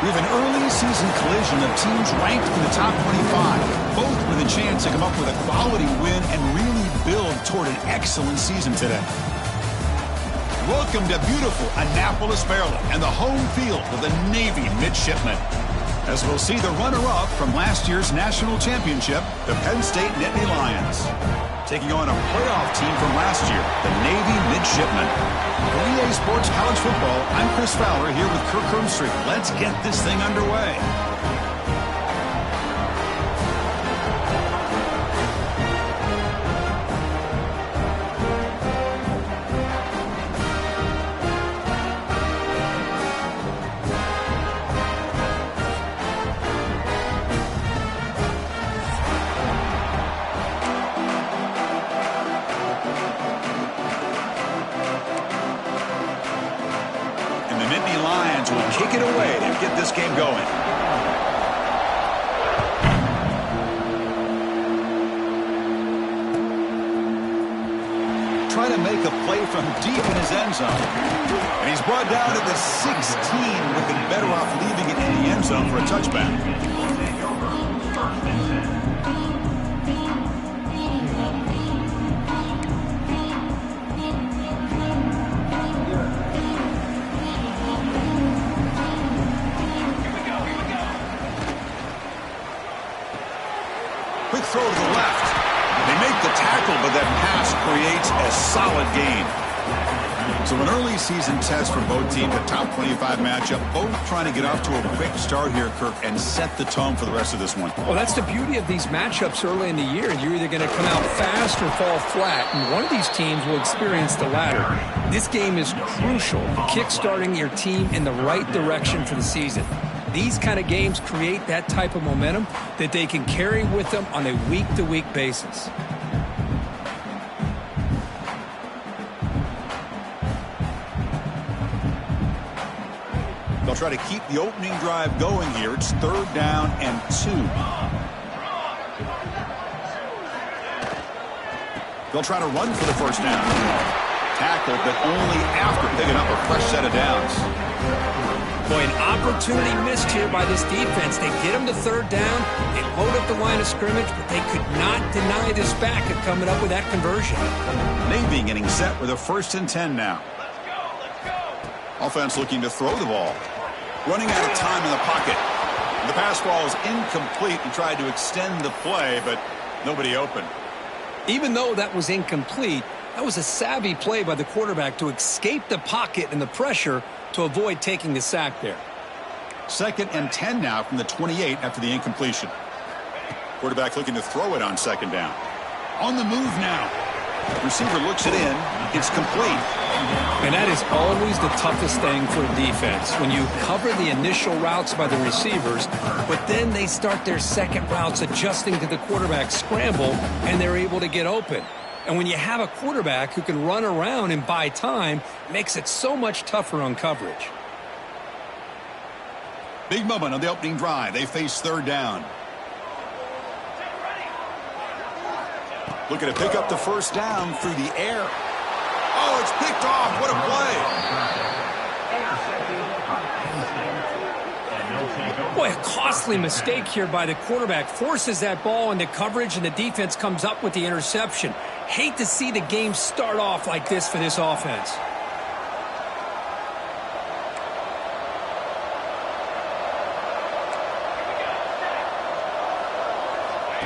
We have an early season collision of teams ranked in the top 25, both with a chance to come up with a quality win and really build toward an excellent season today. Welcome to beautiful Annapolis, Maryland, and the home field of the Navy Midshipmen. As we'll see the runner-up from last year's national championship, the Penn State Nittany Lions, taking on a playoff team from last year, the Navy Midshipmen. For EA Sports College Football, I'm Chris Fowler here with Kirk Hermstreet. Let's get this thing underway. Kick it away to get this game going. Trying to make a play from deep in his end zone. And he's brought down to the 16, looking better off leaving it in the end zone for a touchback. Quick throw to the left. They make the tackle, but that pass creates a solid gain. So an early season test for both teams, a top 25 matchup, both trying to get off to a quick start here, Kirk, and set the tone for the rest of this one. Well, that's the beauty of these matchups early in the year. You're either going to come out fast or fall flat, and one of these teams will experience the latter. This game is crucial for kick-starting your team in the right direction for the season. These kind of games create that type of momentum that they can carry with them on a week-to-week basis. They'll try to keep the opening drive going here. It's 3rd down and 2. They'll try to run for the first down. Tackled, but only after picking up a fresh set of downs. Boy, an opportunity missed here by this defense. They get them to 3rd down. They load up the line of scrimmage, but they could not deny this back of coming up with that conversion. Navy getting set with a 1st and 10 now. Let's go. Offense looking to throw the ball. Running out of time in the pocket. The pass ball is incomplete and tried to extend the play, but nobody open. Even though that was incomplete, that was a savvy play by the quarterback to escape the pocket and the pressure to avoid taking the sack there. 2nd and 10 now from the 28 after the incompletion. Quarterback looking to throw it on 2nd down. On the move now. Receiver looks it in. It's complete. And that is always the toughest thing for a defense, when you cover the initial routes by the receivers, but then they start their second routes adjusting to the quarterback scramble, and they're able to get open. And when you have a quarterback who can run around and buy time, it makes it so much tougher on coverage. Big moment on the opening drive. They face 3rd down. Looking to pick up the first down through the air. Oh, it's picked off. What a play. Boy, a costly mistake here by the quarterback. Forces that ball into coverage, and the defense comes up with the interception. Hate to see the game start off like this for this offense.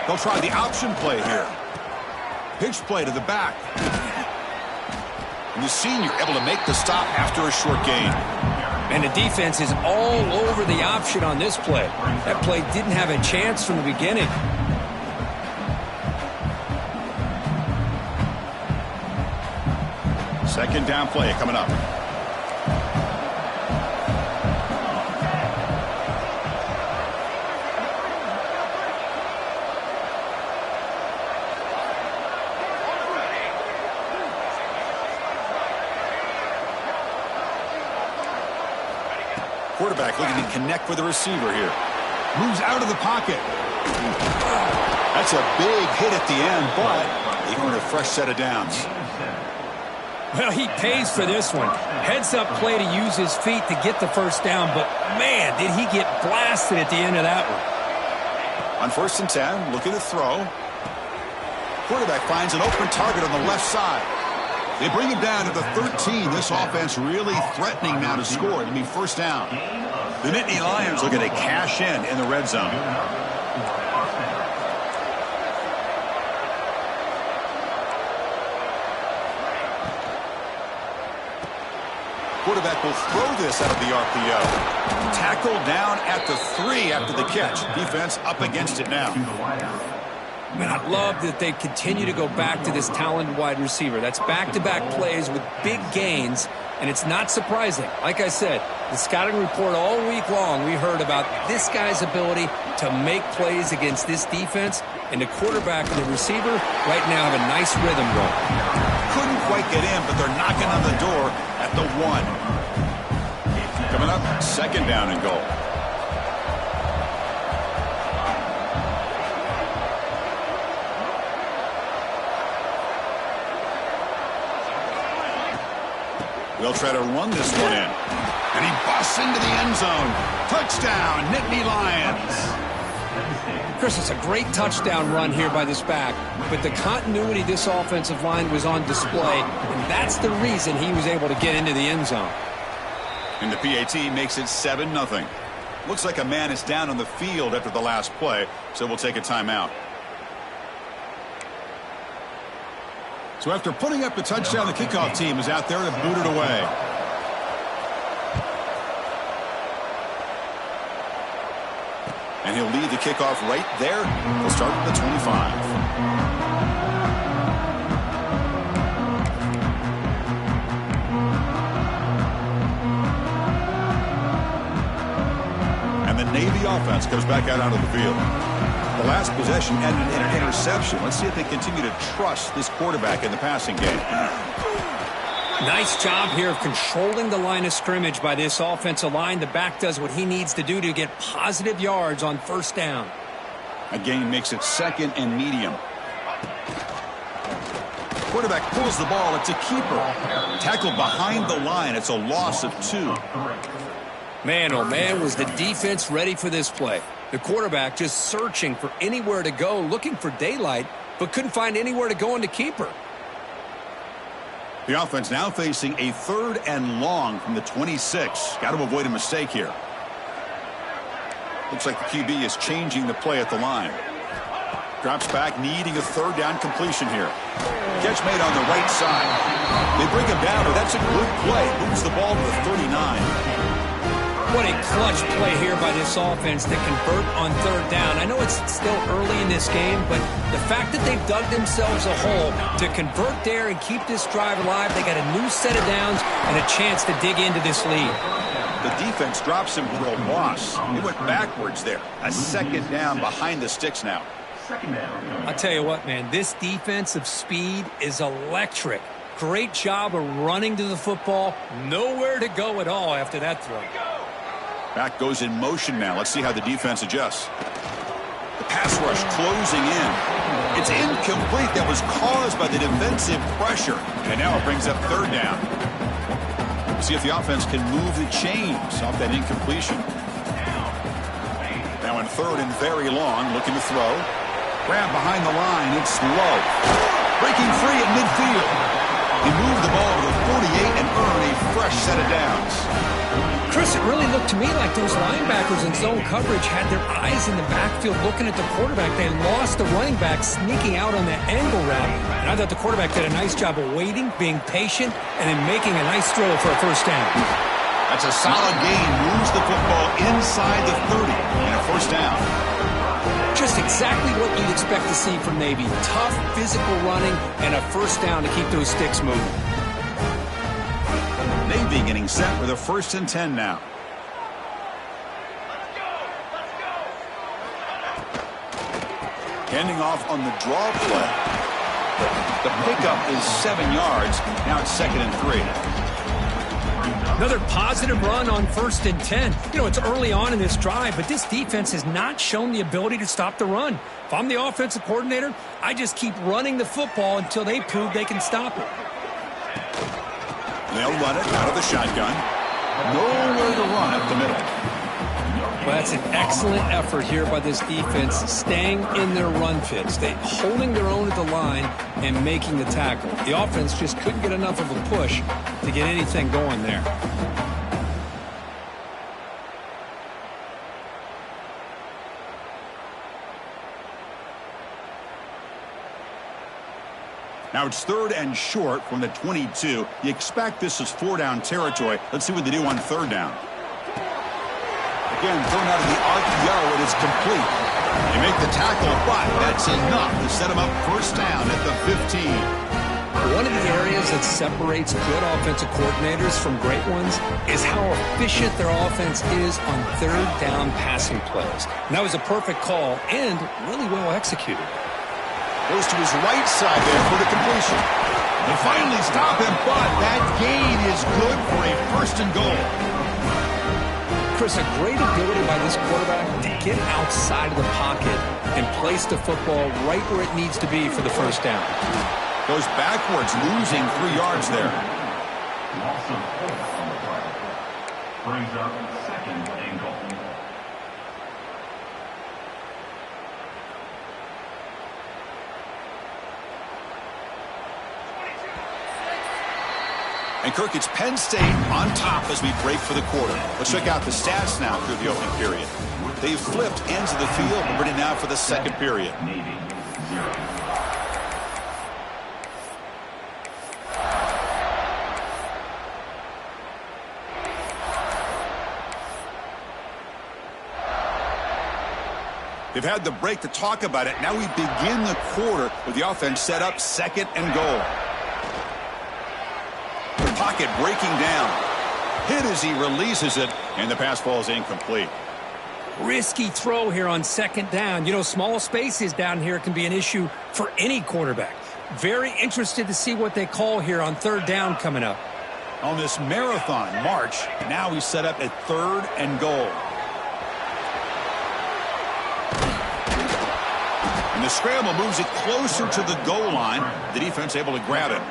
They'll try the option play here. Pitch play to the back. And the senior able to make the stop after a short gain. And the defense is all over the option on this play. That play didn't have a chance from the beginning. Second down play coming up. Quarterback looking to connect with the receiver here. Moves out of the pocket. That's a big hit at the end, but they earn a fresh set of downs. Well, he pays for this one. Heads-up play to use his feet to get the first down, but, man, did he get blasted at the end of that one. On 1st and 10, looking to throw. Quarterback finds an open target on the left side. They bring him down to the 13. This offense really threatening now to score. It'll be 1st down. The Nittany Lions looking to cash in the red zone. Quarterback will throw this out of the RPO. Tackled down at the 3 after the catch. Defense up against it now. Man, I love that they continue to go back to this talented wide receiver. That's back-to-back plays with big gains, and it's not surprising. Like I said, the scouting report all week long, we heard about this guy's ability to make plays against this defense, and the quarterback and the receiver right now have a nice rhythm going. Couldn't quite get in, but they're knocking on the door at the 1. Coming up, 2nd down and goal. They'll try to run this one in. And he busts into the end zone. Touchdown, Nittany Lions. Chris, it's a great touchdown run here by this back, but the continuity of this offensive line was on display, and that's the reason he was able to get into the end zone. And the PAT makes it 7-0. Looks like a man is down on the field after the last play, so we'll take a timeout. So after putting up the touchdown, the kickoff team is out there to boot it away. And he'll lead the kickoff right there. He'll start at the 25. And the Navy offense comes back out onto the field. The last possession ended in an interception. Let's see if they continue to trust this quarterback in the passing game. Nice job here of controlling the line of scrimmage by this offensive line. The back does what he needs to do to get positive yards on 1st down. A gain makes it 2nd and medium. Quarterback pulls the ball. It's a keeper. Tackled behind the line. It's a loss of 2. Man, oh man, was the defense ready for this play. The quarterback just searching for anywhere to go, looking for daylight, but couldn't find anywhere to go in the keeper. The offense now facing a 3rd and long from the 26. Got to avoid a mistake here. Looks like the QB is changing the play at the line. Drops back, needing a 3rd down completion here. Catch made on the right side. They bring him down, but that's a good play. Moves the ball to the 39. What a clutch play here by this offense to convert on 3rd down. I know it's still early in this game, but the fact that they've dug themselves a hole to convert there and keep this drive alive, they got a new set of downs and a chance to dig into this lead. The defense drops him for a loss. He went backwards there. A 2nd down behind the sticks now. I'll tell you what, man, this defensive speed is electric. Great job of running to the football. Nowhere to go at all after that throw. Back goes in motion now. Let's see how the defense adjusts. The pass rush closing in. It's incomplete. That was caused by the defensive pressure. And now it brings up 3rd down. See if the offense can move the chains off that incompletion. Now in 3rd and very long, looking to throw. Grab behind the line. It's low. Breaking free at midfield. He moved the ball to the 48 and earned a fresh set of downs. Chris, it really looked to me like those linebackers in zone coverage had their eyes in the backfield looking at the quarterback. They lost the running back sneaking out on that angle route. And I thought the quarterback did a nice job of waiting, being patient, and then making a nice throw for a 1st down. That's a solid gain. Moves the football inside the 30 and a 1st down. Just exactly what you'd expect to see from Navy. Tough, physical running, and a 1st down to keep those sticks moving. Navy getting set with a 1st and 10 now. Handing off on the draw play. The pickup is 7 yards. Now it's 2nd and 3. Another positive run on 1st and 10. You know, it's early on in this drive, but this defense has not shown the ability to stop the run. If I'm the offensive coordinator, I just keep running the football until they prove they can stop it. They'll run it out of the shotgun. Nowhere to run up the middle. Well, that's an excellent effort here by this defense, staying in their run fits. They holding their own at the line and making the tackle. The offense just couldn't get enough of a push to get anything going there. Now it's 3rd and short from the 22. You expect this is 4-down territory. Let's see what they do on 3rd down. Again, thrown out of the RPO. It is complete. They make the tackle, but that's enough to set them up 1st down at the 15. One of the areas that separates good offensive coordinators from great ones is how efficient their offense is on 3rd down passing plays. And that was a perfect call and really well executed. Goes to his right side there for the completion. They finally stop him, but that gain is good for a 1st and goal. Chris, a great ability by this quarterback to get outside of the pocket and place the football right where it needs to be for the 1st down. Goes backwards, losing 3 yards there. Loss of 4 on the play. Brings up 2nd and goal. And Kirk, it's Penn State on top as we break for the quarter. Let's check out the stats now through the opening period. They've flipped ends of the field and ready now for the 2nd period. They've had the break to talk about it. Now we begin the quarter with the offense set up 2nd and goal. Pocket breaking down. Hit as he releases it, and the pass ball is incomplete. Risky throw here on 2nd down. You know, small spaces down here can be an issue for any quarterback. Very interested to see what they call here on 3rd down coming up. On this marathon march, now he's set up at 3rd and goal. And the scramble moves it closer to the goal line. The defense able to grab it.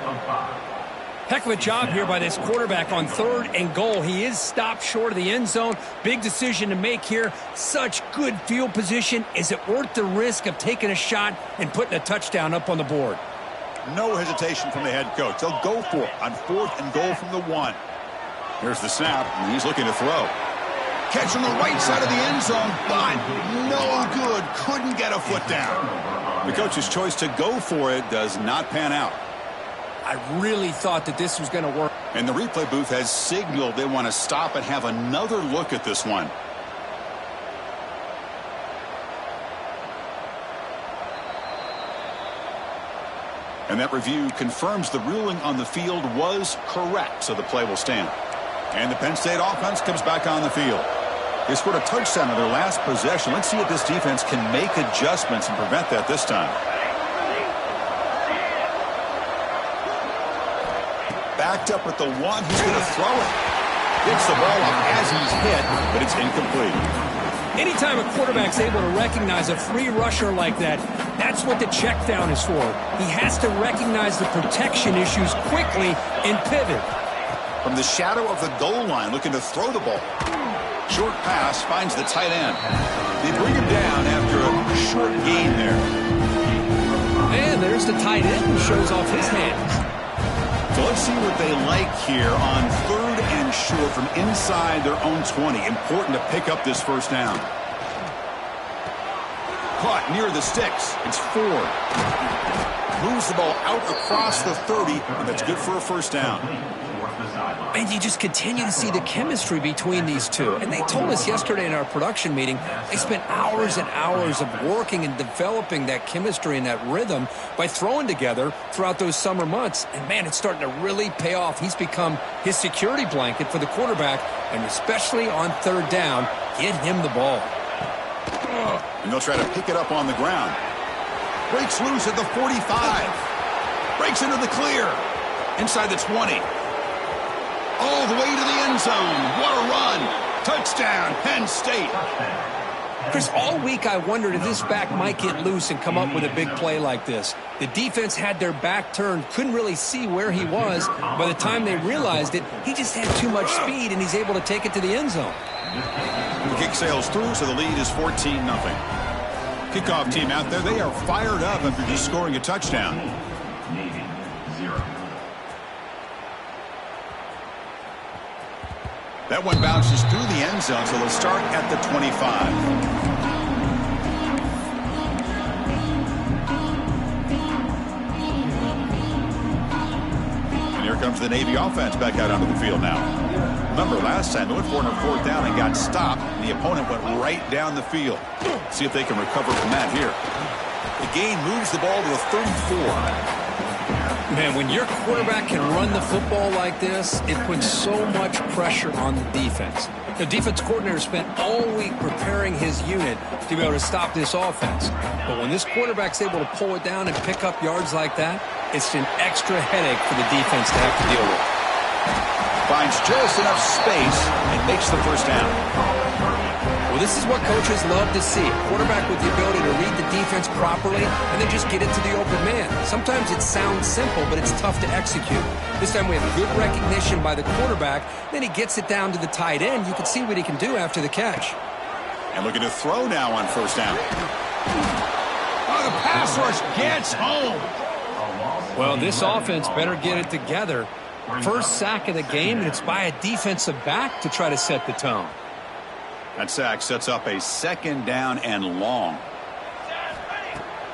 Heck of a job here by this quarterback on 3rd and goal. He is stopped short of the end zone. Big decision to make here. Such good field position. Is it worth the risk of taking a shot and putting a touchdown up on the board? No hesitation from the head coach. They'll go for it on 4th and goal from the 1. Here's the snap, and he's looking to throw. Catch on the right side of the end zone, but no good. Couldn't get a foot down. The coach's choice to go for it does not pan out. I really thought that this was going to work. And the replay booth has signaled they want to stop and have another look at this one. And that review confirms the ruling on the field was correct, so the play will stand. And the Penn State offense comes back on the field. They scored a touchdown in their last possession. Let's see if this defense can make adjustments and prevent that this time. Backed up at the 1. He's going to throw it. Gets the ball up as he's hit, but it's incomplete. Anytime a quarterback's able to recognize a free rusher like that, that's what the check down is for. He has to recognize the protection issues quickly and pivot. From the shadow of the goal line, looking to throw the ball. Short pass finds the tight end. They bring him down after a short gain there. And there's the tight end who shows off his hands. So let's see what they like here on 3rd and short from inside their own 20. Important to pick up this 1st down. Caught near the sticks. It's 4. Moves the ball out across the 30, and that's good for a 1st down. And you just continue to see the chemistry between these two. And they told us yesterday in our production meeting, they spent hours and hours of working and developing that chemistry and that rhythm by throwing together throughout those summer months. And, man, it's starting to really pay off. He's become his security blanket for the quarterback, and especially on 3rd down, get him the ball. And they'll try to pick it up on the ground. Breaks loose at the 45. Breaks into the clear. Inside the 20. All the way to the end zone. What a run. Touchdown, Penn State. Chris, all week I wondered if this back might get loose and come up with a big play like this. The defense had their back turned, couldn't really see where he was. By the time they realized it, he just had too much speed, and he's able to take it to the end zone. The kick sails through, so the lead is 14-0. Kickoff team out there, they are fired up after just scoring a touchdown. That one bounces through the end zone, so they'll start at the 25. And here comes the Navy offense back out onto the field now. Remember, last time they went for it on 4th down and got stopped, and the opponent went right down the field. See if they can recover from that here. The gain moves the ball to the 34. Man, when your quarterback can run the football like this, it puts so much pressure on the defense. The defense coordinator spent all week preparing his unit to be able to stop this offense. But when this quarterback's able to pull it down and pick up yards like that, it's an extra headache for the defense to have to deal with. Finds just enough space and makes the first down. Well, this is what coaches love to see. A quarterback with the ability to read the defense properly and then just get it to the open man. Sometimes it sounds simple, but it's tough to execute. This time we have good recognition by the quarterback. Then he gets it down to the tight end. You can see what he can do after the catch. And looking to throw now on 1st down. Oh, the pass rush gets home. Well, this offense better get it together. First sack of the game, and it's by a defensive back to try to set the tone. That sack sets up a 2nd down and long.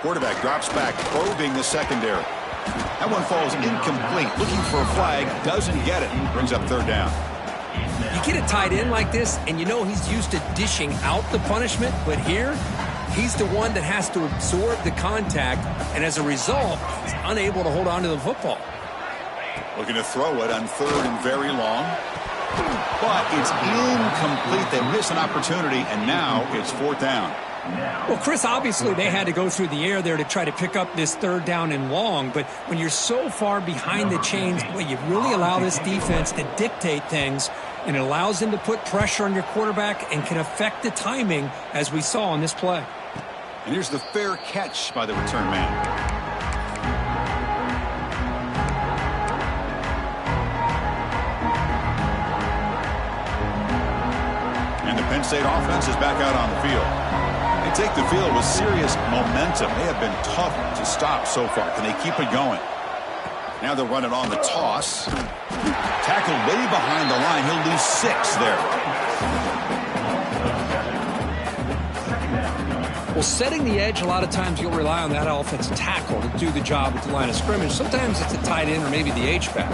Quarterback drops back, probing the secondary. That one falls incomplete. Looking for a flag, doesn't get it. Brings up 3rd down. You get a tight end like this, and you know he's used to dishing out the punishment, but here, he's the one that has to absorb the contact, and as a result, he's unable to hold on to the football. Looking to throw it on 3rd and very long. But it's incomplete. They miss an opportunity, and now it's 4th down. Well, Chris, obviously they had to go through the air there to try to pick up this 3rd down and long, but when you're so far behind the chains, boy, you really allow this defense to dictate things, and it allows them to put pressure on your quarterback and can affect the timing, as we saw on this play. And here's the fair catch by the return man. Penn State offense is back out on the field. They take the field with serious momentum. They have been tough to stop so far. Can they keep it going? Now they're running on the toss. Tackled way behind the line. He'll lose 6 there. Well, setting the edge, a lot of times you'll rely on that offensive tackle to do the job at the line of scrimmage. Sometimes it's a tight end or maybe the H-back.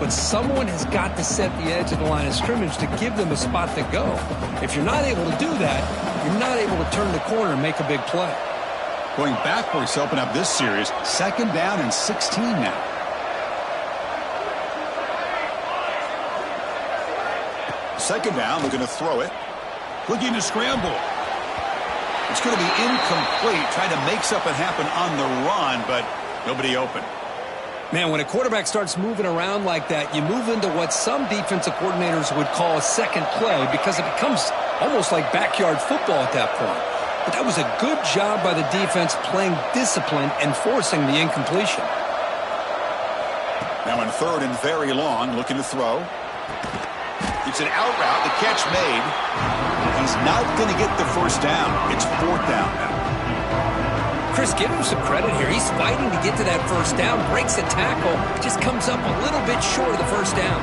But someone has got to set the edge of the line of scrimmage to give them a spot to go. If you're not able to do that, you're not able to turn the corner and make a big play. Going backwards to open up this series. 2nd down and 16 now. Second down, looking to throw it. Looking to scramble. It's going to be incomplete. Trying to make something happen on the run, but nobody open. Man, when a quarterback starts moving around like that, you move into what some defensive coordinators would call a second play because it becomes almost like backyard football at that point. But that was a good job by the defense playing discipline and forcing the incompletion. Now in 3rd and very long, looking to throw. It's an out route, the catch made. He's not going to get the 1st down. It's 4th down now. Chris, give him some credit here. He's fighting to get to that 1st down, breaks a tackle, just comes up a little bit short of the 1st down.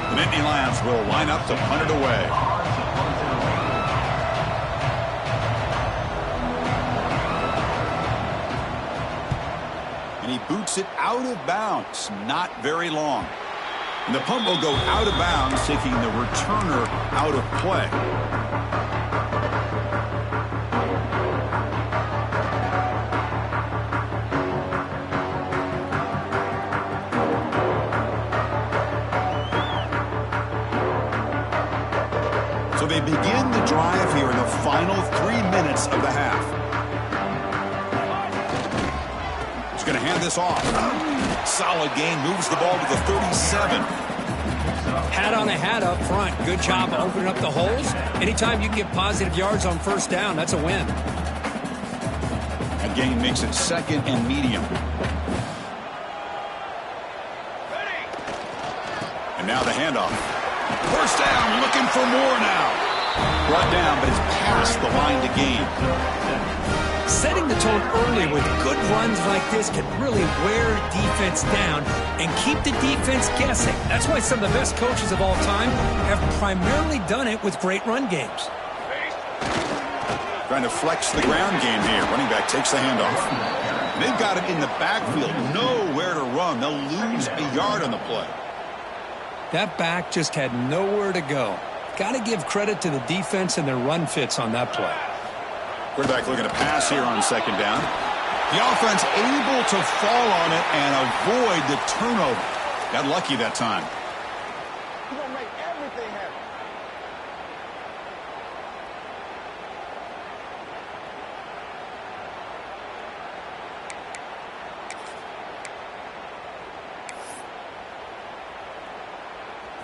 The Nittany Lions will line up to punt it away. And he boots it out of bounds, not very long. And the punt will go out of bounds, taking the returner out of play. begin the drive here in the final 3 minutes of the half. He's going to hand this off. Solid gain, moves the ball to the 37. Hat on a hat up front. Good job opening up the holes. Anytime you can get positive yards on first down, that's a win. That gain makes it 2nd and medium. And now the handoff. First down, looking for more now. Brought down, but it's past the line to gain. Setting the tone early with good runs like this can really wear defense down and keep the defense guessing. That's why some of the best coaches of all time have primarily done it with great run games. Trying to flex the ground game here. Running back takes the handoff. They've got it in the backfield. Nowhere to run. They'll lose a yard on the play. That back just had nowhere to go. Got to give credit to the defense and their run fits on that play. Quarterback looking to pass here on 2nd down. The offense able to fall on it and avoid the turnover. Got lucky that time. You're going to make everything happen.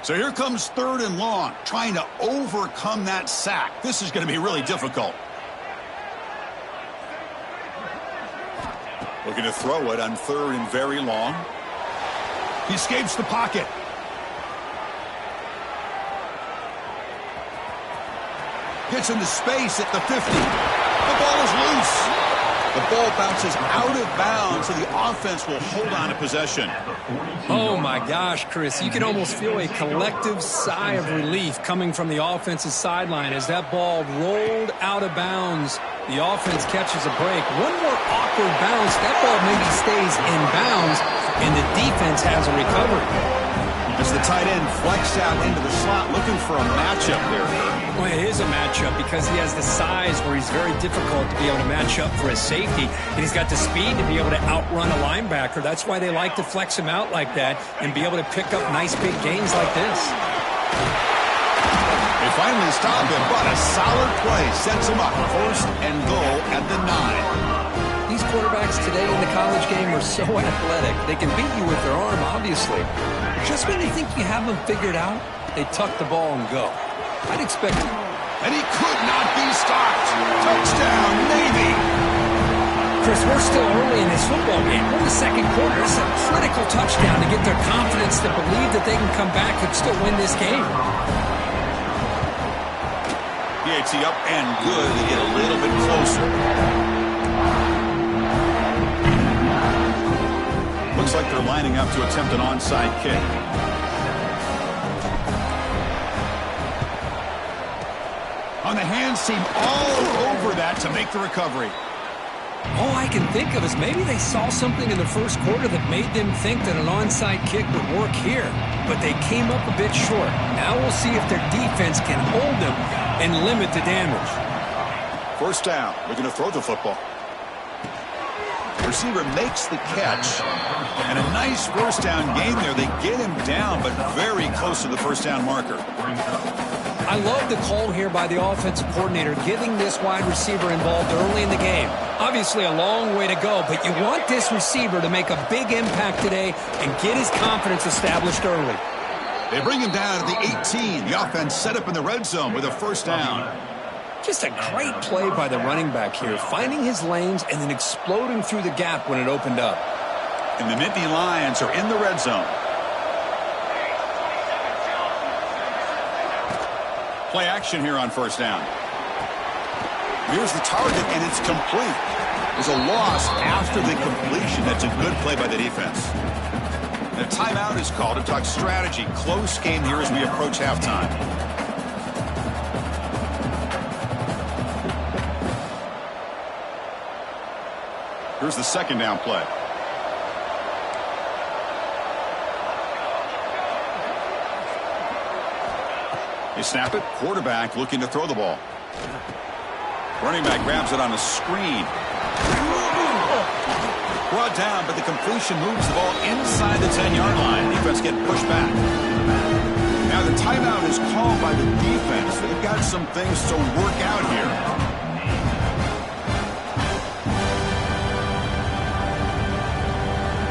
So here comes 3rd and long, trying to overcome that sack. This is going to be really difficult. Looking to throw it on 3rd and very long. He escapes the pocket. Gets into space at the 50. The ball is loose. The ball bounces out of bounds, so the offense will hold on to possession. Oh, my gosh, Chris. You can almost feel a collective sigh of relief coming from the offensive sideline as that ball rolled out of bounds. The offense catches a break. One more awkward bounce. That ball maybe stays in bounds, and the defense has a recovery. As the tight end flexed out into the slot, looking for a matchup there. Well, it is a matchup because he has the size where he's very difficult to be able to match up for his safety. And he's got the speed to be able to outrun a linebacker. That's why they like to flex him out like that and be able to pick up nice big gains like this. They finally stop him, but a solid play sets him up. 1st and goal at the 9. These quarterbacks today in the college game are so athletic. They can beat you with their arm, obviously. Just when you think you have them figured out, they tuck the ball and go. I'd expect it. And he could not be stopped. Touchdown, Navy. Chris, we're still early in this football game. We're in the 2nd quarter. It's a critical touchdown to get their confidence to believe that they can come back and still win this game. PAT up and good to get a little bit closer. Looks like they're lining up to attempt an onside kick. On the hands team all over that to make the recovery. All I can think of is maybe they saw something in the 1st quarter that made them think that an onside kick would work here. But they came up a bit short. Now we'll see if their defense can hold them and limit the damage. 1st down. Looking to throw the football. Receiver makes the catch. And a nice 1st down gain there. They get him down, but very close to the 1st down marker. I love the call here by the offensive coordinator, getting this wide receiver involved early in the game. Obviously a long way to go, but you want this receiver to make a big impact today and get his confidence established early. They bring him down at the 18. The offense set up in the red zone with a 1st down. Just a great play by the running back here, finding his lanes and then exploding through the gap when it opened up. And the Nittany Lions are in the red zone. Play action here on 1st down. Here's the target, and it's complete. There's a loss after the completion. That's a good play by the defense. And a timeout is called to talk strategy. Close game here as we approach halftime. Here's the 2nd down play. They snap it. Quarterback looking to throw the ball. Running back grabs it on a screen. Brought down, but the completion moves the ball inside the 10-yard line. Defense getting pushed back. Now they're A timeout is called by the defense. They've got some things to work out here.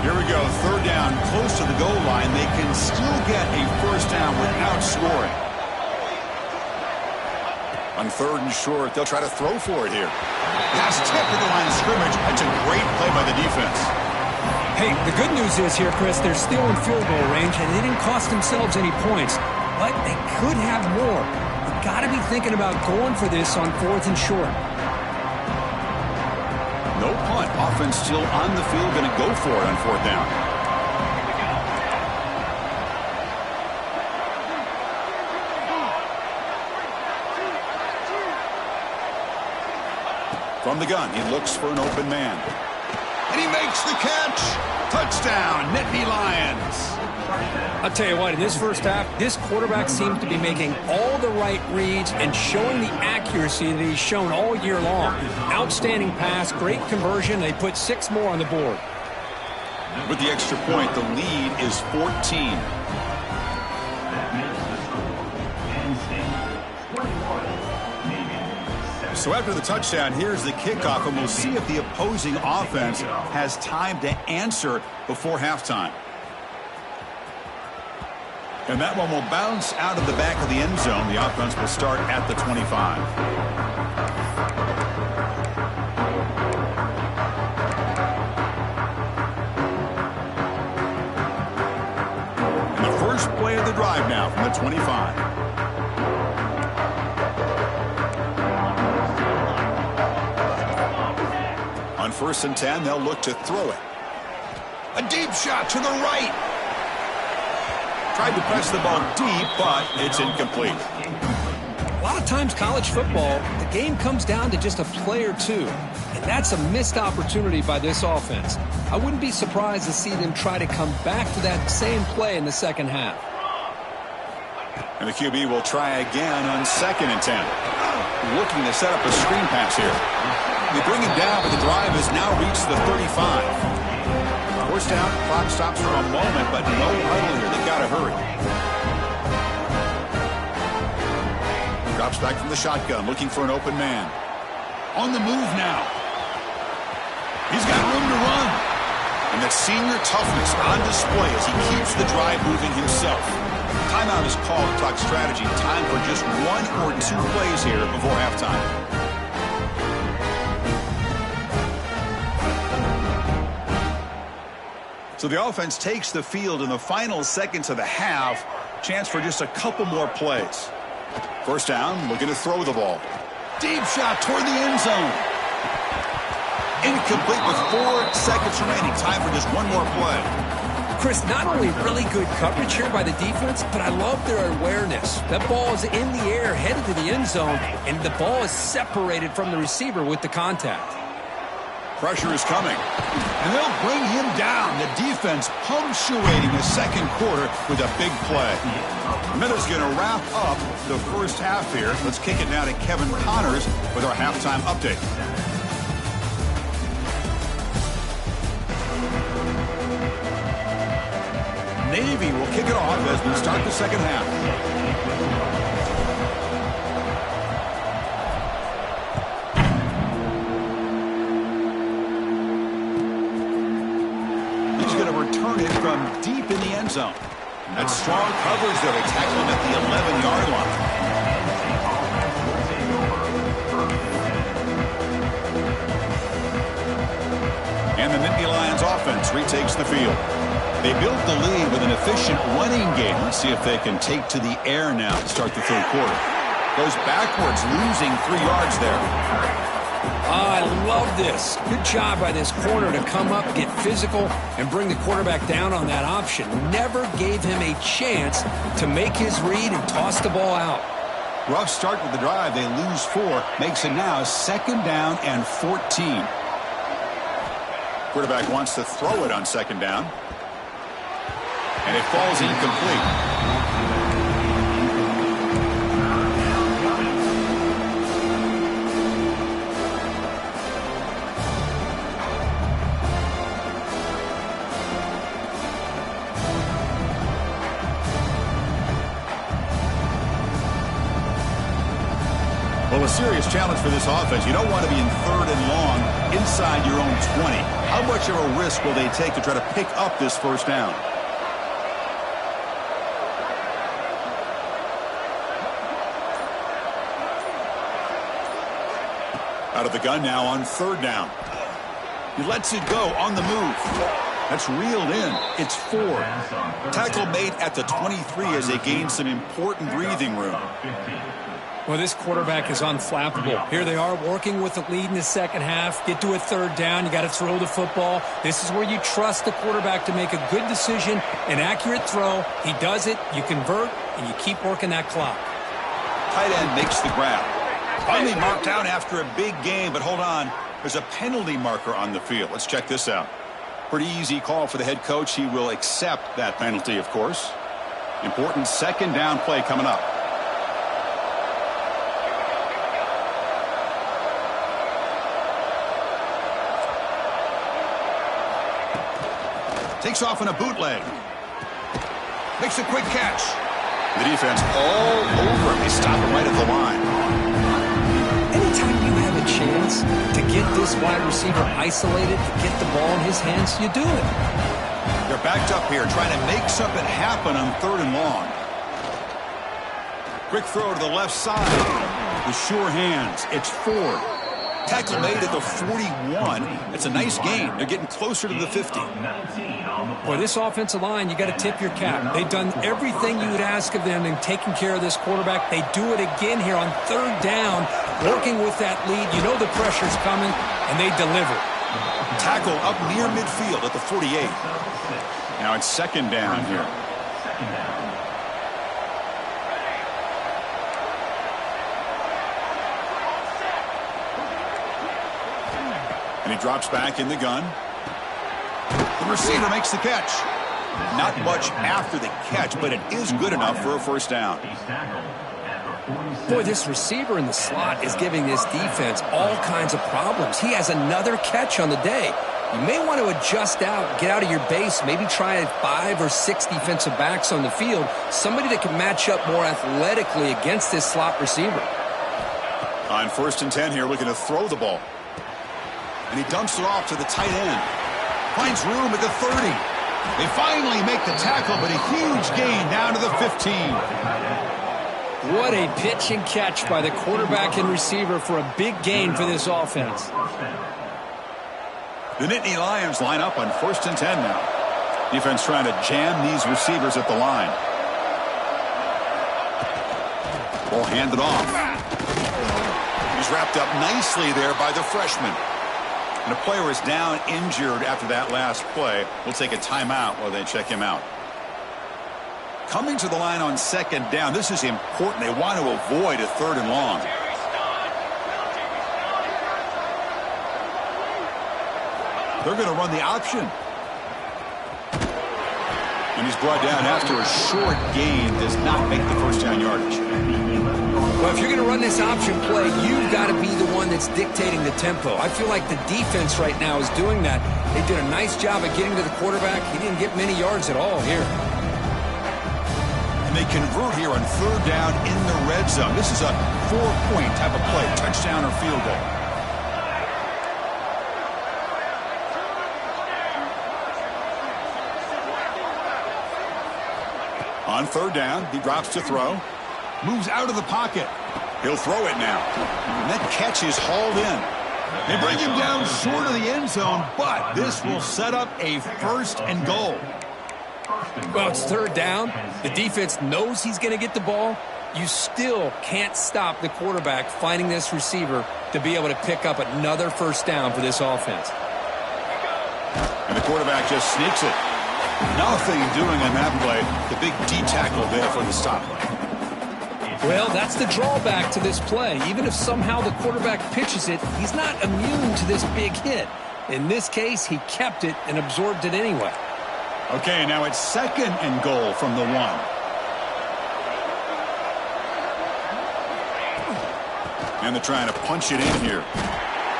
Here we go, third down, close to the goal line. They can still get a first down without scoring. On third and short, they'll try to throw for it here. Pass tip to the line of scrimmage. That's a great play by the defense. Hey, the good news is here, Chris, they're still in field goal range, and they didn't cost themselves any points. But they could have more. You've got to be thinking about going for this on fourth and short. No punt. Offense still on the field, going to go for it on fourth down. From the gun, he looks for an open man. And he makes the catch. Touchdown, Nittany Lions. I'll tell you what, in this first half, this quarterback seems to be making all the right reads and showing the accuracy that he's shown all year long. Outstanding pass, great conversion. They put 6 more on the board. With the extra point, the lead is 14. So after the touchdown, here's the kickoff, and we'll see if the opposing offense has time to answer before halftime. And that one will bounce out of the back of the end zone. The offense will start at the 25. And the first play of the drive now from the 25. On 1st and 10, they'll look to throw it. A deep shot to the right. Tried to press the ball deep, but it's incomplete. A lot of times college football, the game comes down to just a play or two. And that's a missed opportunity by this offense. I wouldn't be surprised to see them try to come back to that same play in the second half. And the QB will try again on 2nd and 10. Looking to set up a screen pass here. They bring him down, but the drive has now reached the 35. First down, clock stops for a moment, but no huddle here. They've got to hurry. Drops back from the shotgun, looking for an open man. On the move now. He's got room to run. And that senior toughness on display as he keeps the drive moving himself. Timeout is called. Clock strategy. Time for just 1 or 2 plays here before halftime. So the offense takes the field in the final seconds of the half. Chance for just a couple more plays. First down, looking to throw the ball. Deep shot toward the end zone. Incomplete with 4 seconds remaining. Time for just 1 more play. Chris, not only really good coverage here by the defense, but I love their awareness. That ball is in the air, headed to the end zone, and the ball is separated from the receiver with the contact. Pressure is coming. And they'll bring him down. The defense punctuating the second quarter with a big play. Miller's going to wrap up the first half here. Let's kick it now to Kevin Connors with our halftime update. Navy will kick it off as we start the second half. Return it from deep in the end zone. That's strong coverage there. They tackle him at the 11-yard line. And the Nittany Lions offense retakes the field. They built the lead with an efficient running game. Let's see if they can take to the air now to start the third quarter. Goes backwards, losing 3 yards there. I love this. Good job by this corner to come up, get physical, and bring the quarterback down on that option. Never gave him a chance to make his read and toss the ball out. Rough start with the drive. They lose 4. Makes it now 2nd down and 14. Quarterback wants to throw it on 2nd down. And it falls incomplete. Well, a serious challenge for this offense. You don't want to be in 3rd and long inside your own 20. How much of a risk will they take to try to pick up this first down? Out of the gun now on 3rd down. He lets it go on the move. That's reeled in. It's 4. Tackle made at the 23 as they gain some important breathing room. Well, this quarterback is unflappable. Here they are working with the lead in the second half. Get to a 3rd down. You got to throw the football. This is where you trust the quarterback to make a good decision, an accurate throw. He does it. You convert, and you keep working that clock. Tight end makes the grab. Finally marked out after a big game, but hold on. There's a penalty marker on the field. Let's check this out. Pretty easy call for the head coach. He will accept that penalty, of course. Important 2nd down play coming up. Takes off in a bootleg. Makes a quick catch. The defense all over him. They stop him right at the line. Anytime you have a chance to get this wide receiver isolated, to get the ball in his hands, you do it. They're backed up here trying to make something happen on 3rd and long. Quick throw to the left side. With sure hands. It's 4. Tackle made at the 41. It's a nice gain. They're getting closer to the 50. Boy, this offensive line, you got to tip your cap. They've done everything you would ask of them in taking care of this quarterback. They do it again here on 3rd down, working with that lead. You know the pressure's coming, and they deliver. Tackle up near midfield at the 48. Now it's 2nd down here. And he drops back in the gun. The receiver makes the catch. Not much after the catch, but it is good enough for a 1st down. Boy, this receiver in the slot is giving this defense all kinds of problems. He has another catch on the day. You may want to adjust out, get out of your base, maybe try 5 or 6 defensive backs on the field, somebody that can match up more athletically against this slot receiver. On 1st and 10 here, looking to throw the ball. And he dumps it off to the tight end. Finds room at the 30. They finally make the tackle, but a huge gain down to the 15. What a pitch and catch by the quarterback and receiver for a big gain for this offense. The Nittany Lions line up on 1st and 10 now. Defense trying to jam these receivers at the line. Ball handed off. He's wrapped up nicely there by the freshman. And a player is down injured after that last play. We'll take a timeout while they check him out. Coming to the line on 2nd down. This is important. They want to avoid a 3rd and long. They're going to run the option. And he's brought down after a short gain. Does not make the 1st down yardage. Well, if you're going to run this option play, you've got to be the one that's dictating the tempo. I feel like the defense right now is doing that. They did a nice job of getting to the quarterback. He didn't get many yards at all here. And they convert here on 3rd down in the red zone. This is a 4-point type of play, touchdown or field goal. On 3rd down, he drops to throw. Moves out of the pocket. He'll throw it now. And that catch is hauled in. They bring him down short of the end zone, but this will set up a 1st and goal. Well, it's 3rd down. The defense knows he's going to get the ball. You still can't stop the quarterback finding this receiver to be able to pick up another 1st down for this offense. And the quarterback just sneaks it. Nothing doing on that play. The big D tackle there for the stop. Well, that's the drawback to this play. Even if somehow the quarterback pitches it, he's not immune to this big hit. In this case, he kept it and absorbed it anyway. Okay, now it's 2nd and goal from the 1. And they're trying to punch it in here.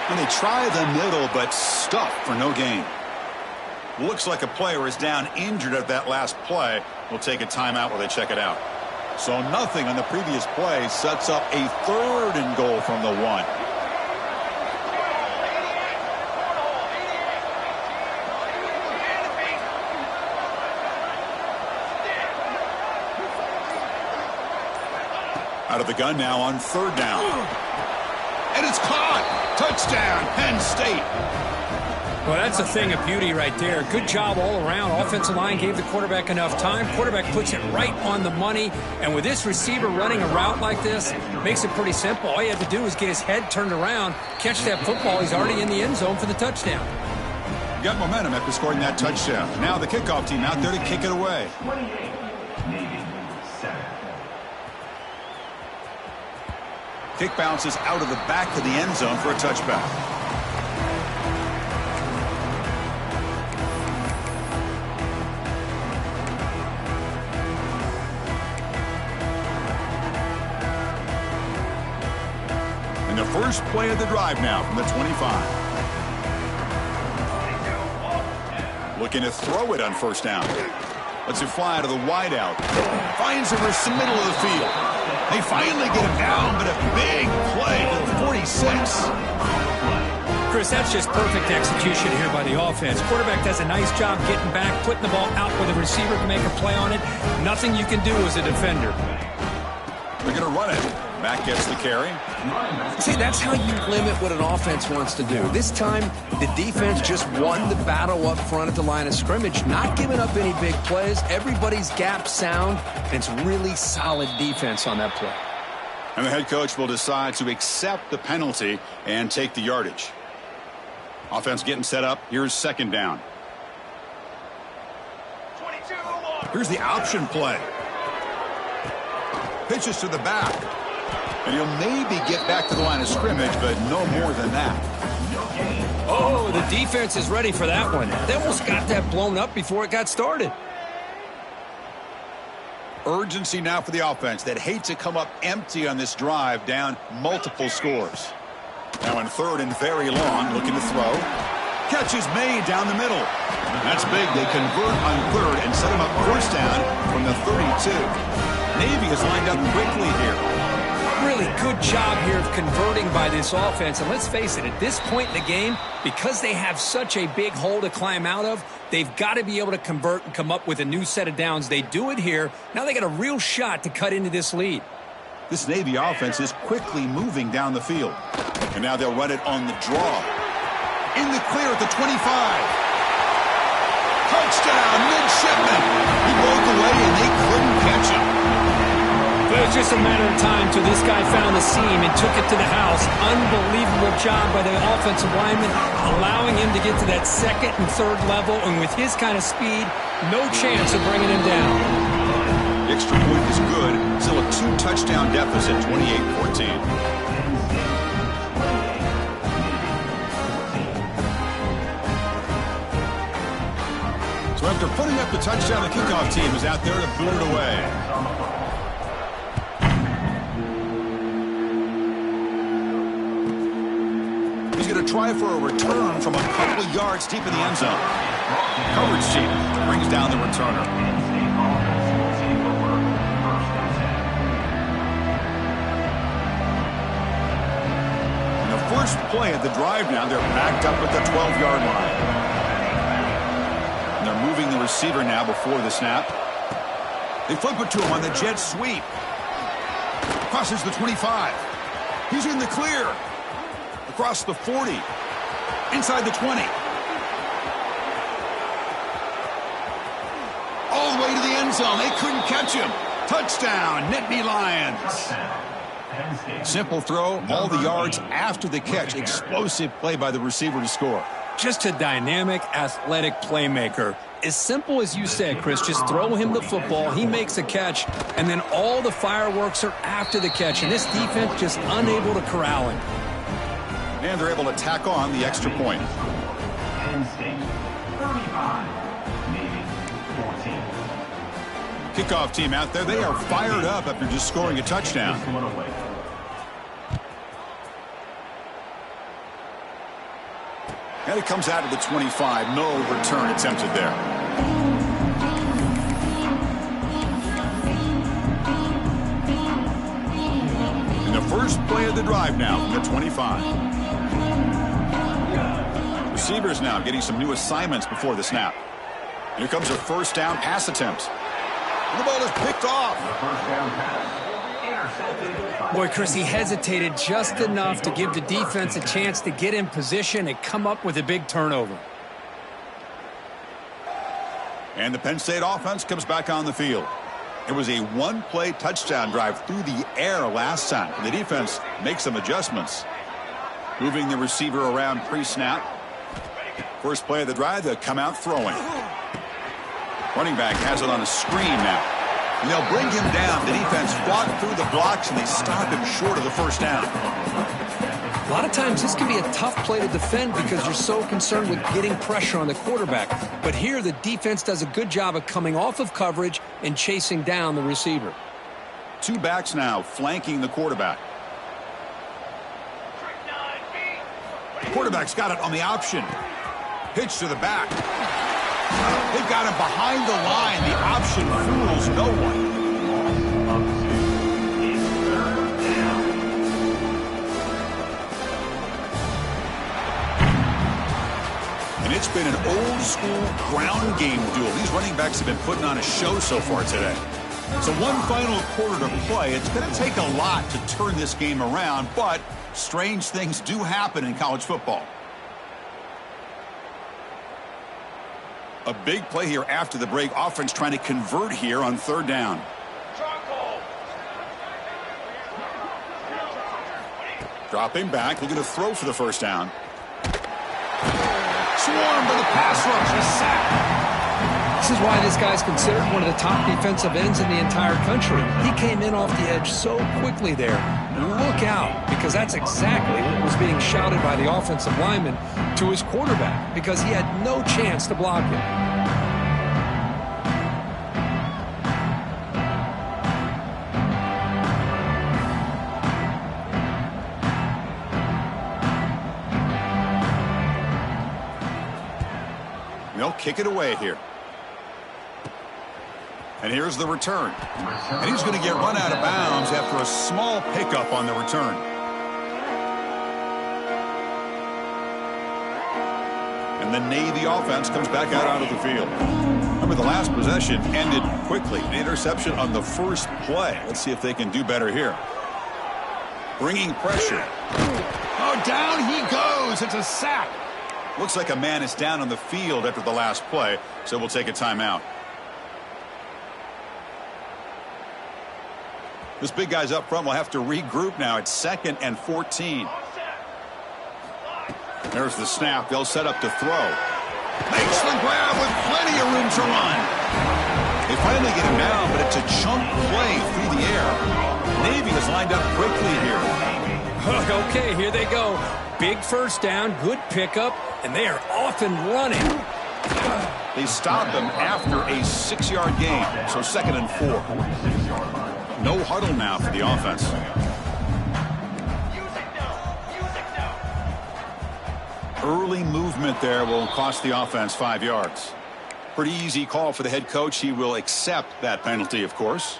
And they try the middle, but stuff for no gain. Looks like a player is down injured at that last play. We'll take a timeout while they check it out. So nothing on the previous play sets up a 3rd and goal from the 1. Out of the gun now on 3rd down. And it's caught. Touchdown, Penn State. Well, that's a thing of beauty right there. Good job all around. Offensive line gave the quarterback enough time. Quarterback puts it right on the money. And with this receiver running a route like this, makes it pretty simple. All you have to do is get his head turned around, catch that football. He's already in the end zone for the touchdown. Got momentum after scoring that touchdown. Now the kickoff team out there to kick it away. 28, Navy, 7. Kick bounces out of the back of the end zone for a touchback. And the first play of the drive now from the 25. Looking to throw it on 1st down. Lets it fly out of the wideout. Finds the middle of the field. They finally get him down, but a big play for 46. Chris, that's just perfect execution here by the offense. Quarterback does a nice job getting back, putting the ball out where the receiver can make a play on it. Nothing you can do as a defender. They're going to run it. Back gets the carry. See, that's how you limit what an offense wants to do. This time, the defense just won the battle up front at the line of scrimmage, not giving up any big plays. Everybody's gap sound, and it's really solid defense on that play. And the head coach will decide to accept the penalty and take the yardage. Offense getting set up. Here's 2nd down. Here's the option play. Pitches to the back. And he'll maybe get back to the line of scrimmage, but no more than that. Oh, the defense is ready for that one. They almost got that blown up before it got started. Urgency now for the offense that hate to come up empty on this drive, down multiple scores. Now in 3rd and very long, looking to throw. Catch is made down the middle. That's big. They convert on 3rd and set him up 1st down from the 32. Navy is lined up quickly here. Really good job here of converting by this offense. And let's face it, at this point in the game, because they have such a big hole to climb out of, they've got to be able to convert and come up with a new set of downs. They do it here. Now they got a real shot to cut into this lead. This Navy offense is quickly moving down the field. And now they'll run it on the draw. In the clear at the 25. Touchdown, midshipman. He broke away and they couldn't catch him. But it was just a matter of time till this guy found the seam and took it to the house. Unbelievable job by the offensive lineman, allowing him to get to that 2nd and 3rd level. And with his kind of speed, no chance of bringing him down. The extra point is good. Still a 2-touchdown deficit, 28-14. So after putting up the touchdown, the kickoff team is out there to boot it away. He's going to try for a return from a couple of yards deep in the end zone. Coverage team brings down the returner. And the first play of the drive now, they're backed up at the 12-yard line. And they're moving the receiver now before the snap. They flip it to him on the jet sweep. Crosses the 25. He's in the clear. Across the 40. Inside the 20. All the way to the end zone. They couldn't catch him. Touchdown, Nittany Lions. Simple throw, all the yards after the catch. Explosive play by the receiver to score. Just a dynamic, athletic playmaker. As simple as you said, Chris, just throw him the football, he makes a catch, and then all the fireworks are after the catch. And this defense just unable to corral him. And they're able to tack on the extra point. Penn State, 35, Navy, 14. Kickoff team out there, they are fired up after just scoring a touchdown. And it comes out of the 25. No return attempted there. First play of the drive now from the 25. Receivers now getting some new assignments before the snap. Here comes a first down pass attempt. And the ball is picked off. The first down pass. Intercepted. Boy, Chris, he hesitated just enough to give the defense a chance to get in position and come up with a big turnover. And the Penn State offense comes back on the field. It was a one-play touchdown drive through the air last time. And the defense makes some adjustments. Moving the receiver around pre-snap. First play of the drive, they'll come out throwing. Running back has it on a screen now. And they'll bring him down. The defense fought through the blocks, and they stop him short of the first down. A lot of times this can be a tough play to defend because you're so concerned with getting pressure on the quarterback. But here the defense does a good job of coming off of coverage and chasing down the receiver. Two backs now flanking the quarterback. Quarterback's got it on the option. Pitch to the back. They've got him behind the line. The option fools no one. And it's been an old school ground game duel. These running backs have been putting on a show so far today. So one final quarter to play. It's going to take a lot to turn this game around, but strange things do happen in college football. A big play here after the break. Offense trying to convert here on third down. Dropping back, looking to throw for the first down. Swarmed by the pass rush. A sack. This is why this guy's considered one of the top defensive ends in the entire country. He came in off the edge so quickly there. Look out, because that's exactly what was being shouted by the offensive lineman to his quarterback, because he had no chance to block him. They'll kick it away here. And here's the return. And he's going to get run out of bounds after a small pickup on the return. And the Navy offense comes back out onto the field. Remember, the last possession ended quickly. An interception on the first play. Let's see if they can do better here. Bringing pressure. Oh, down he goes. It's a sack. Looks like a man is down on the field after the last play, so we'll take a timeout. This big guy's up front will have to regroup now. It's 2nd and 14. There's the snap. They'll set up to throw. Makes the grab with plenty of room to run. They finally get him down, but it's a chunk play through the air. Navy is lined up quickly here. Okay, here they go. Big first down, good pickup, and they are off and running. They stop him after a 6-yard gain, so 2nd and 4. No huddle now for the offense. Early movement there will cost the offense 5 yards. Pretty easy call for the head coach. He will accept that penalty, of course.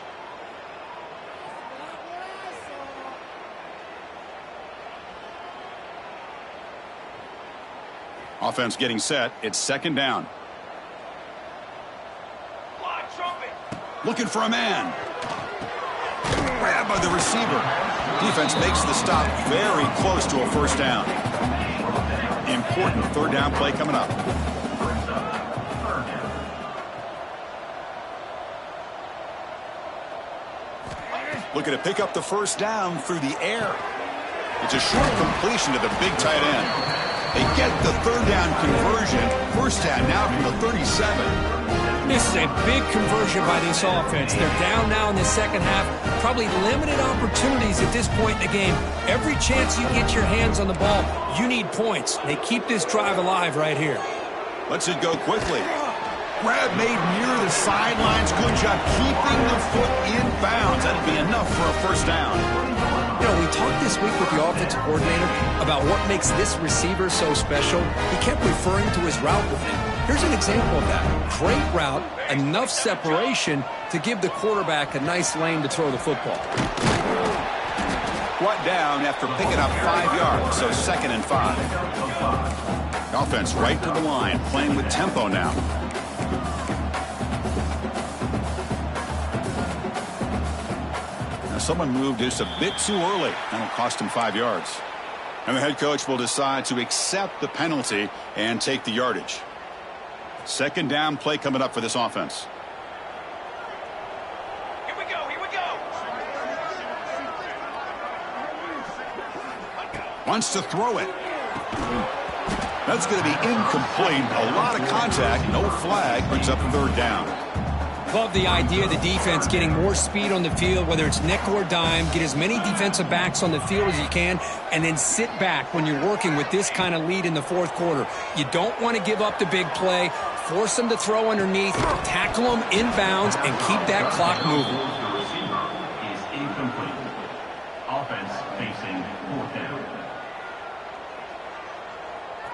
Offense getting set. It's 2nd down. Looking for a man. Grabbed by the receiver. Defense makes the stop very close to a first down. Important third down play coming up. Looking to pick up the first down through the air. It's a short completion to the big tight end. They get the third down conversion. First down now from the 37. This is a big conversion by this offense. They're down now in the second half. Probably limited opportunities at this point in the game. Every chance you get your hands on the ball, you need points. They keep this drive alive right here. Lets it go quickly. Grab made near the sidelines. Good job keeping the foot in bounds. That'll be enough for a first down. You know, we talked this week with the offensive coordinator about what makes this receiver so special. He kept referring to his route running. Here's an example of that. Great route, enough separation to give the quarterback a nice lane to throw the football. brought down after picking up 5 yards, so 2nd and 5. Offense right to the line, playing with tempo now. Now someone moved just a bit too early. That'll cost him 5 yards. And the head coach will decide to accept the penalty and take the yardage. 2nd down play coming up for this offense. Here we go. Wants to throw it. That's going to be incomplete. A lot of contact. No flag. Brings up 3rd down. Love the idea of the defense getting more speed on the field, whether it's nickel or dime. Get as many defensive backs on the field as you can, and then sit back when you're working with this kind of lead in the 4th quarter. You don't want to give up the big play. Force them to throw underneath, tackle them inbounds, and keep that clock moving. The receiver is incomplete. Offense facing 4th down.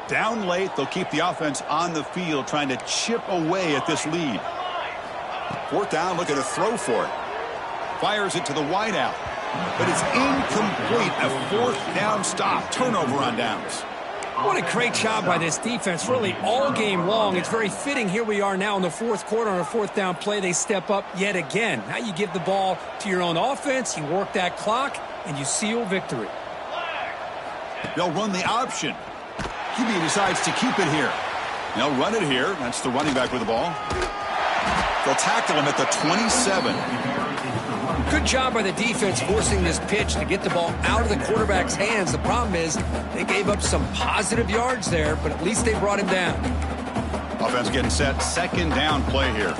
Down late, they'll keep the offense on the field trying to chip away at this lead. 4th down, looking to throw for it. Fires it to the wideout. But it's incomplete. A 4th down stop. Turnover on downs. What a great job by this defense, really all game long. It's very fitting. Here we are now in the 4th quarter on a 4th down play. They step up yet again. Now you give the ball to your own offense, you work that clock, and you seal victory. They'll run the option. QB decides to keep it here. They'll run it here. That's the running back with the ball. They'll tackle him at the 27. Good job by the defense forcing this pitch to get the ball out of the quarterback's hands. The problem is they gave up some positive yards there, but at least they brought him down. Offense getting set. 2nd down play here.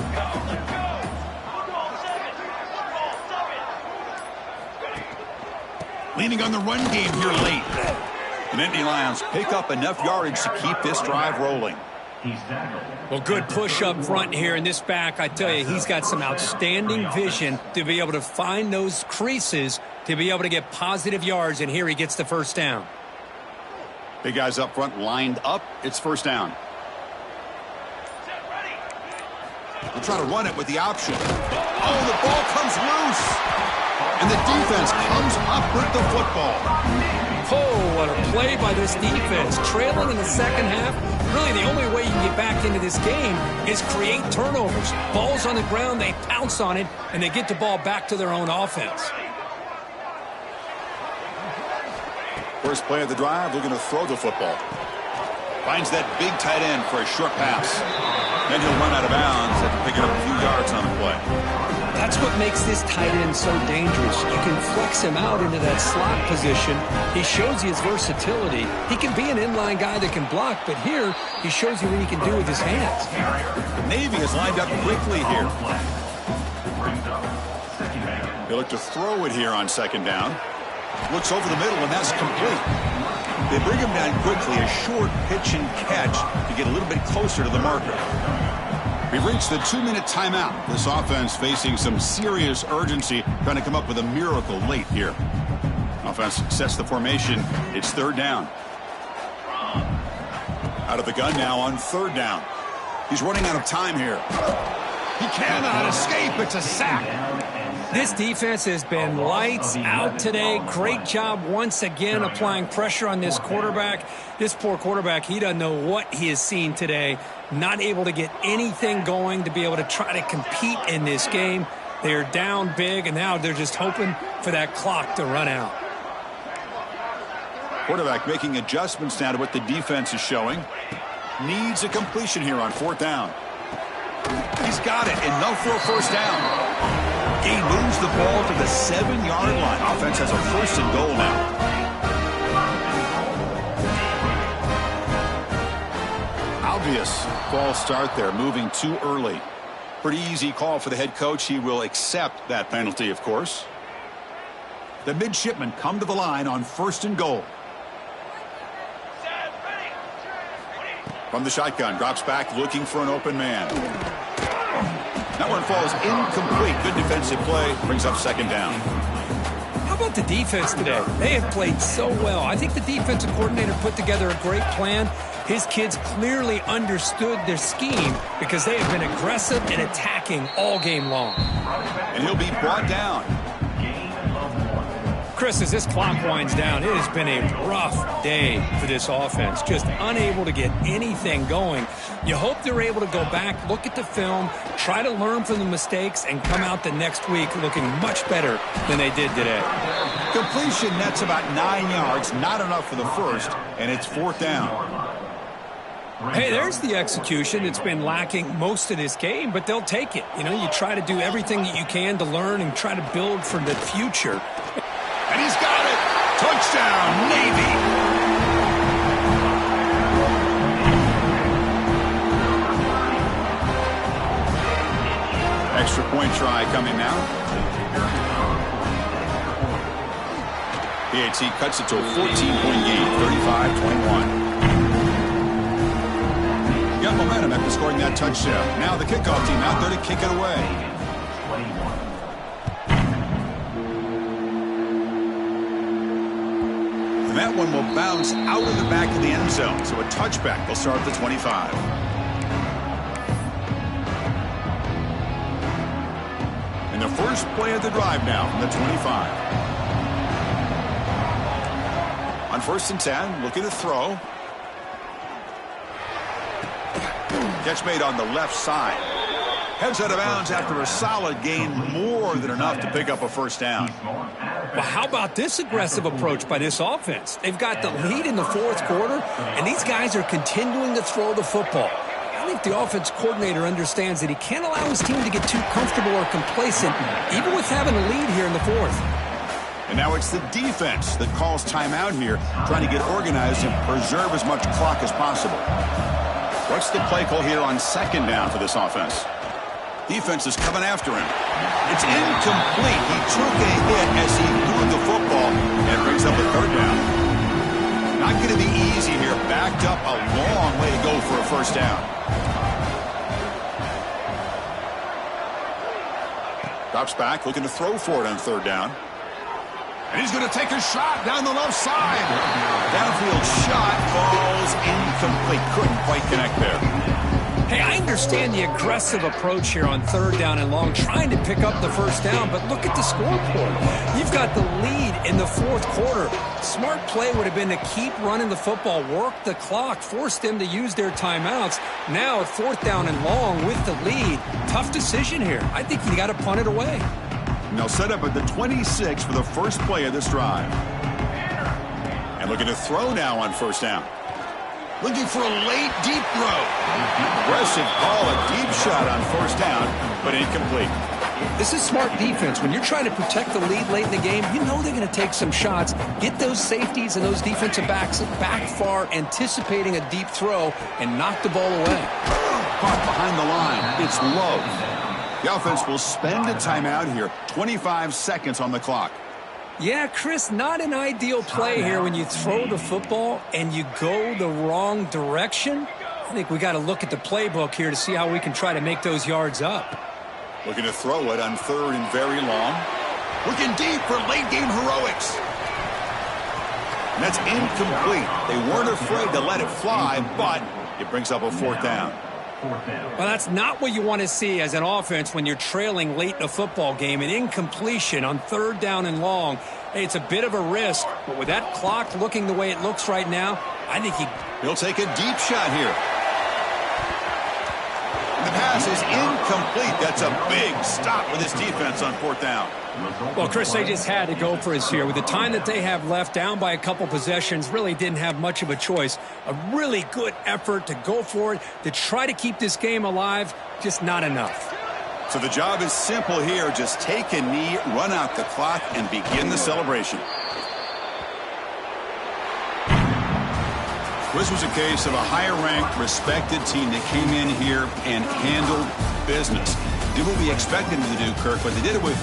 Leaning on the run game here late. The Nittany Lions pick up enough yardage to keep this drive rolling. Well, good push up front here in this back. I tell you, he's got some outstanding vision to be able to find those creases to be able to get positive yards, and here he gets the 1st down. Big guys up front lined up. It's 1st down. We'll try to run it with the option. Oh, the ball comes loose. And the defense comes up with the football. Oh, what a play by this defense. Trailing in the 2nd half. Really, the only way you can get back into this game is create turnovers. Ball's on the ground, they pounce on it, and they get the ball back to their own offense. First play of the drive, looking to throw the football. Finds that big tight end for a short pass. Then he'll run out of bounds after picking up a few yards on the play. That's what makes this tight end so dangerous. You can flex him out into that slot position. He shows you his versatility. He can be an inline guy that can block, but here he shows you what he can do with his hands. Navy is lined up quickly here. They look to throw it here on 2nd down. Looks over the middle, and that's complete. They bring him down quickly, a short pitch and catch to get a little bit closer to the marker. We've reached the 2-minute timeout. This offense facing some serious urgency, trying to come up with a miracle late here. Offense sets the formation. It's 3rd down. Out of the gun now on 3rd down. He's running out of time here. He cannot escape. It's a sack. This defense has been lights out today. Great job once again applying pressure on this quarterback. This poor quarterback, he doesn't know what he has seen today. Not able to get anything going to be able to try to compete in this game. They're down big, and now they're just hoping for that clock to run out. Quarterback making adjustments now to what the defense is showing. Needs a completion here on 4th down. He's got it, enough for a 1st down. He moves the ball to the 7-yard line. Offense has a 1st and goal now. Obvious false start there, moving too early. Pretty easy call for the head coach. He will accept that penalty, of course. The midshipmen come to the line on 1st and goal. From the shotgun, drops back looking for an open man. That one falls incomplete. Good defensive play. Brings up 2nd down. How about the defense today? They have played so well. I think the defensive coordinator put together a great plan. His kids clearly understood their scheme because they have been aggressive and attacking all game long. And he'll be brought down. Chris, as this clock winds down, it has been a rough day for this offense. Just unable to get anything going. You hope they're able to go back, look at the film, try to learn from the mistakes, and come out the next week looking much better than they did today. Completion nets about 9 yards, not enough for the first, and it's 4th down. Hey, there's the execution that's been lacking most of this game, but they'll take it. You know, you try to do everything that you can to learn and try to build for the future. And he's got it. Touchdown, Navy. Extra point try coming now. PAT cuts it to a 14-point game, 35-21. Got momentum after scoring that touchdown. Now the kickoff team out there to kick it away. And that one will bounce out of the back of the end zone. So a touchback will start at the 25. And the first play of the drive now from the 25. On 1st and 10, looking to throw. Catch made on the left side. Heads out of bounds after a solid gain, more than enough to pick up a first down. Well, how about this aggressive approach by this offense? They've got the lead in the 4th quarter, and these guys are continuing to throw the football. I think the offense coordinator understands that he can't allow his team to get too comfortable or complacent, even with having a lead here in the 4th. And now it's the defense that calls timeout here, trying to get organized and preserve as much clock as possible. What's the play call here on 2nd down for this offense? Defense is coming after him. It's incomplete. He took a hit as he threw the football and brings up a 3rd down. Not going to be easy here. Backed up a long way to go for a first down. Drops back, looking to throw for it on 3rd down. And he's going to take a shot down the left side. Downfield shot falls incomplete. Couldn't quite connect there. Hey, I understand the aggressive approach here on 3rd down and long, trying to pick up the first down, but look at the scoreboard. You've got the lead in the 4th quarter. Smart play would have been to keep running the football, work the clock, force them to use their timeouts. Now at 4th down and long with the lead, tough decision here. I think you got to punt it away. And they'll set up at the 26 for the first play of this drive. And looking to throw now on 1st down. Looking for a late deep throw. Aggressive call, a deep shot on 1st down, but incomplete. This is smart defense. When you're trying to protect the lead late in the game, you know they're going to take some shots, get those safeties and those defensive backs back far, anticipating a deep throw, and knock the ball away. Caught behind the line. It's low. The offense will spend a timeout here. 25 seconds on the clock. Yeah, Chris, not an ideal play here when you throw the football and you go the wrong direction. I think we got to look at the playbook here to see how we can try to make those yards up. Looking to throw it on 3rd and very long. Looking deep for late game heroics. And that's incomplete. They weren't afraid to let it fly, but it brings up a 4th down. Well, that's not what you want to see as an offense when you're trailing late in a football game. An incompletion on 3rd down and long. Hey, it's a bit of a risk, but with that clock looking the way it looks right now, I think he'll take a deep shot here. And the pass is incomplete. That's a big stop with his defense on 4th down. Well, Chris, they just had to go for us here. With the time that they have left, down by a couple possessions, really didn't have much of a choice. A really good effort to go for it, to try to keep this game alive, just not enough. So the job is simple here. Just take a knee, run out the clock, and begin the celebration. This was a case of a higher-ranked, respected team that came in here and handled business. Did what we expected them to do, Kirk, but they did it with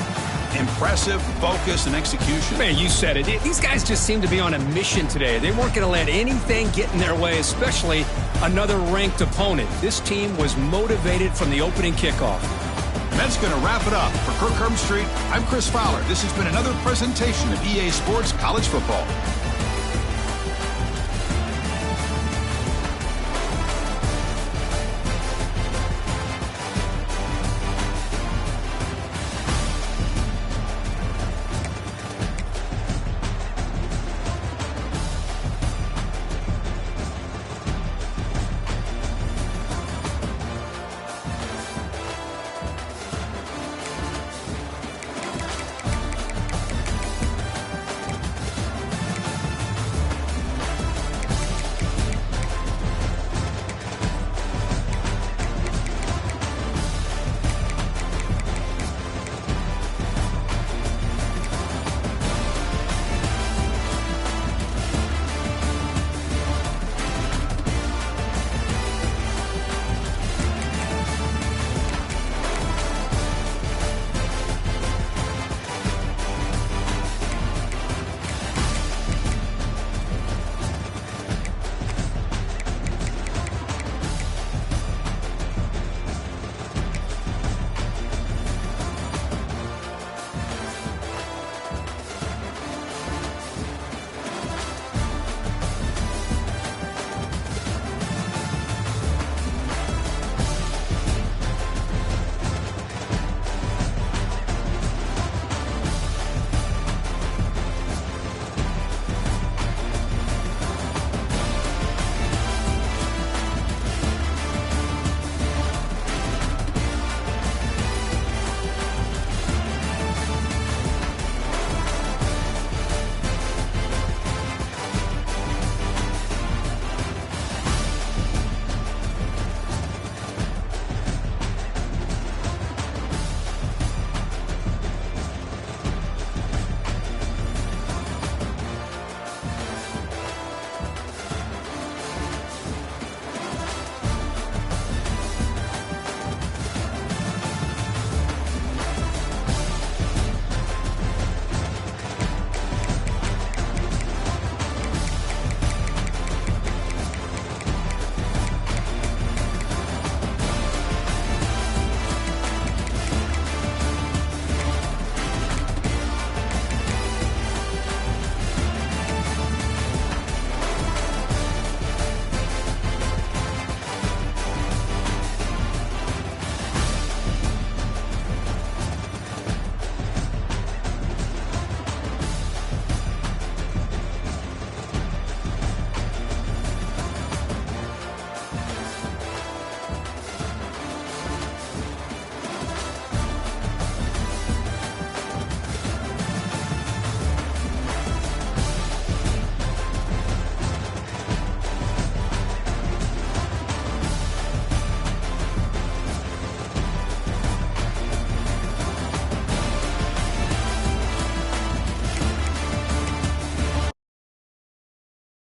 impressive focus and execution. Man, you said it. These guys just seem to be on a mission today. They weren't going to let anything get in their way, especially another ranked opponent. This team was motivated from the opening kickoff. And that's going to wrap it up. For Kirk Herbstreit, I'm Chris Fowler. This has been another presentation of EA Sports College Football.